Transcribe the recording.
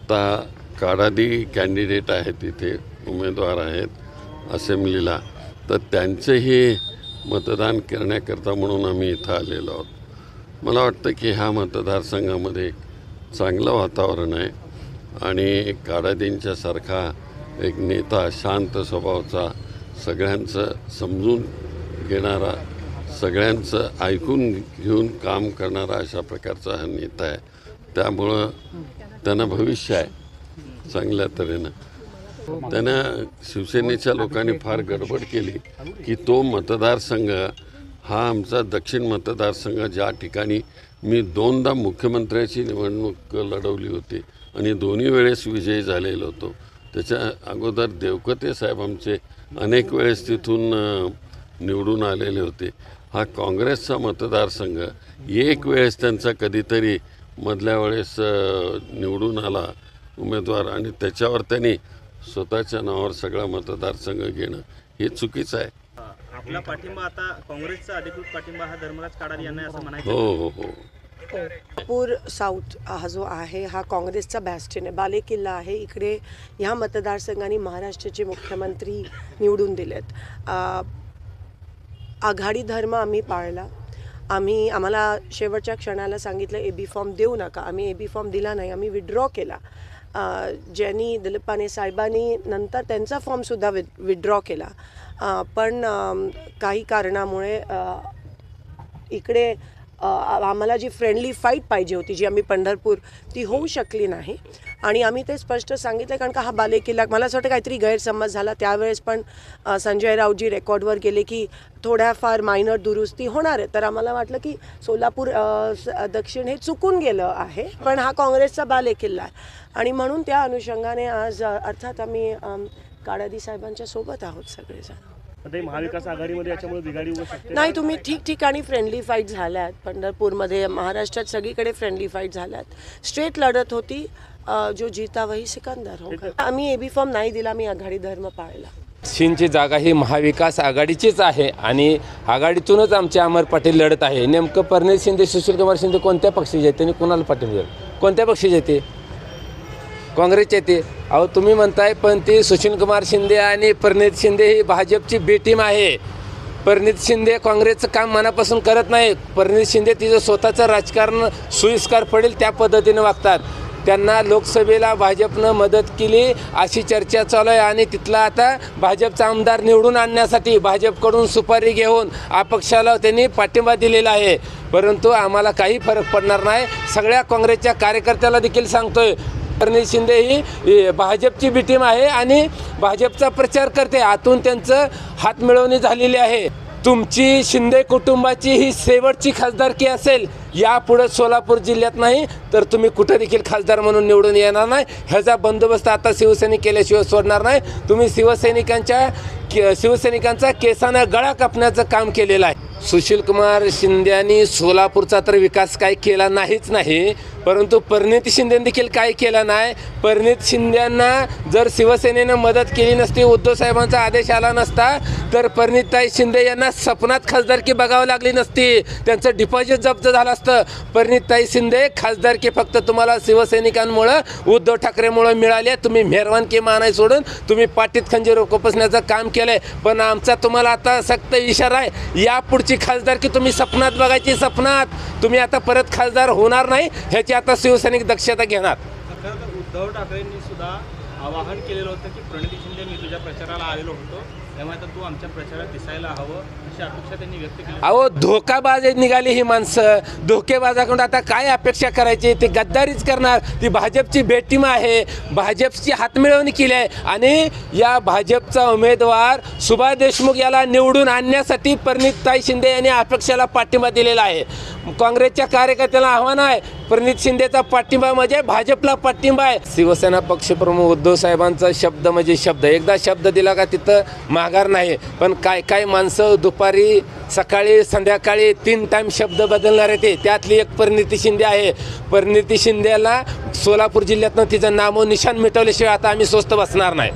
आत्ता काडादी कॅन्डिडेट आहेत, इथे उमेदवार आहेत असेंब्लीला, तर त्यांचेही मतदान करण्याकरता म्हणून आम्ही इथं आलेलो आहोत। मला वाटतं की ह्या मतदारसंघामध्ये चांगलं वातावरण आहे आणि काडादींच्यासारखा एक नेता, शांत स्वभावाचा, सगळ्यांचं समजून घेणारा, सगळ्यांचं ऐकून घेऊन काम करणारा अशा प्रकारचा हा नेता आहे। त्यामुळं त्यांना भविष्य आहे चांगल्या तऱ्हेनं। त्यानं शिवसेनेच्या लोकांनी फार गडबड केली की तो मतदारसंघ हा आमचा दक्षिण मतदारसंघ, ज्या ठिकाणी मी 2दा मुख्यमंत्र्याची निवडणूक लढवली होती आणि दोन्ही वेळेस विजयी झालेलो होतो। त्याच्या अगोदर देवकते साहेब आमचे अनेक वेळेस तिथून निवडून आलेले होते। हा काँग्रेसचा मतदारसंघ एक वेळेस त्यांचा कधीतरी मधल्या वेळेस निवडून आला उमेदवार आणि त्याच्यावर त्यांनी स्वतःच्या नावावर सगळा मतदारसंघ घेणं हे चुकीचं आहे। आपला पाठिंबा आता काँग्रेसचा अधिकृत पाठिंबा हा धर्मराज काडादी यांना असं म्हणायचं। हो। सोलापूर साऊथ हा जो आहे हा काँग्रेसचा बॅस्टिन आहे, बालेकिल्ला आहे। इकडे ह्या मतदारसंघाने महाराष्ट्राचे मुख्यमंत्री निवडून दिलेत। आघाडी धर्म आम्ही पाळला। आम्हाला शेवटच्या क्षणाला सांगितलं AB फॉर्म देऊ नका, आम्ही AB फॉर्म दिला नाही, आम्ही विड्रॉ केला। ज्यांनी दिलीप माने साहेबांनी नंतर त्यांचा फॉर्मसुद्धा विड्रॉ केला, पण काही कारणामुळे इकडे आम्हाला जी फ्रेंडली फाईट पाहिजे होती, जी आम्ही पंढरपूर, ती होऊ शकली नाही। आणि आम्ही ते स्पष्ट सांगितलं, कारण का हा बालेकिल्ला, मला असं वाटतं काहीतरी गैरसमज झाला त्यावेळेस, पण संजय राऊतजी रेकॉर्डवर गेले की थोड्याफार मायनर दुरुस्ती होणार आहे। तर आम्हाला वाटलं की सोलापूर दक्षिण हे चुकून गेलं आहे, पण हा काँग्रेसचा बालेकिल्ला आहे आणि म्हणून त्या अनुषंगाने आज अर्थात आम्ही काडादी साहेबांच्या सोबत आहोत सगळेजण। महाविकास आघाडीमध्ये याच्यामुळे बिघाडी होऊ शकते नाही, तुम्ही ठिकठिकाणी फ्रेंडली फाईट झाल्यात, पंढरपूरमध्ये, महाराष्ट्रात सगळीकडे फ्रेंडली फाईट झाल्यात। स्ट्रेट लढत होती, जो जीता वही सिकंदर होगा। आम्ही AB फॉर्म नाही दिला, मी आघाडी धर्म पाळला। दक्षिणची जागा ही महाविकास आघाडीचीच आहे आणि आघाडीतूनच आमचे अमर पाटील लढत आहे। नेमकं परनीत शिंदे, सुशीलकुमार शिंदे कोणत्या पक्षाचे आहेत, त्यांनी कुणाला पाठिंबा दिला? कोणत्या पक्षाचे येते? काँग्रेसचे येते। अहो तुम्ही म्हणताय, पण ती सुशीलकुमार शिंदे आणि परनीत शिंदे ही भाजपची बी टीम आहे। परनीत शिंदे काँग्रेसचं काम मनापासून करत नाही। परनीत शिंदे तिचं स्वतःचं राजकारण सोयीस्कर पडेल त्या पद्धतीनं वागतात। त्यांना लोकसभेला भाजपनं मदत केली अशी चर्चा चालू आहे आणि तिथला आता भाजपचा आमदार निवडून आणण्यासाठी भाजपकडून सुपारी घेऊन अपक्षाला त्यांनी पाठिंबा दिलेला आहे। परंतु आम्हाला काही फरक पडणार नाही। सगळ्या काँग्रेसच्या कार्यकर्त्याला देखील सांगतोय, परनीत शिंदे ही भाजपची बी टीम आहे आणि भाजपचा प्रचार करते। आतून त्यांचं हात मिळवणी झालेली आहे। तुमची शिंदे कुटुंबाची ही शेवटची खासदारकी असेल यापुढे सोलापूर जिल्ह्यात, नाही तर तुम्ही कुठं देखील खासदार म्हणून निवडून येणार नाही। ह्याचा बंदोबस्त आता शिवसैनिक केल्याशिवाय सोडणार नाही। तुम्ही शिवसैनिकांचा केसानं गळा कापण्याचं काम केलेलं आहे। सुशीलकुमार शिंदेंनी सोलापूरचा तर विकास काय केला नाहीच नाही, परंतु परनीत शिंदे देखील काय केला नाही। परनीत शिंदेंना जर शिवसेनेनं मदत केली नसती, उद्धव साहेबांचा आदेश आला नसता, तर परनीतताई शिंदे यांना सपनात खासदारकी बघावी लागली नसती, त्यांचं डिपॉझिट जप्त झालं असतं। परनीतताई शिंदे खासदारकी फक्त तुम्हाला शिवसैनिकांमुळं, उद्धव ठाकरेमुळं मिळाली आहे। तुम्ही मेहरबानकी मानाय सोडून तुम्ही पाठीत खंजीर खुपसण्याचं काम केलं आहे। पण आमचा तुम्हाला आता सक्त इशारा आहे, यापुढची खासदारकी तुम्ही सपनात बघायची, सपनात। तुम्ही आता परत खासदार होणार नाही, ह्याची आता शिवसैनिक दक्षता घेणार। उद्धव ठाकरेंनी सुद्धा आवाहन केलेलं होतं की प्रणित शिंदे, मी तुझ्या प्रचाराला आलेलो होतो, त्यामुळे आता तू आमच्या प्रचारात दिसायला हवं अशी अपेक्षा त्यांनी व्यक्त केली। अहो धोकाबाज निघाली ही माणसं। धोकेबाजाकडून आता काय अपेक्षा करायची? ती गद्दारीच करणार। ती भाजपची बेटीम आहे, भाजपची हातमिळवणी केली आहे आणि या भाजपचा उमेदवार सुभाष देशमुख याला निवडून आणण्यासाठी परनीतताई शिंदे यांनी अपेक्षाला पाठिंबा दिलेला आहे। काँग्रेसच्या कार्यकर्त्याला आव्हान आहे, परनीत शिंदेचा पाठिंबा म्हणजे भाजपला पाठिंबा आहे। शिवसेना पक्षप्रमुख उद्धव साहेबांचा शब्द म्हणजे शब्द, एकदा शब्द दिला का तिथं माघार नाही। पण काय माणसं दुपारी, सकाळी, संध्याकाळी 3 टाइम शब्द बदलणार आहे ते, त्यातली एक परनीती शिंदे आहे। परनीती शिंदेला सोलापूर जिल्ह्यातनं तिचं नामो निशाण मिटवल्याशिवाय आता आम्ही स्वस्थ बसणार नाही।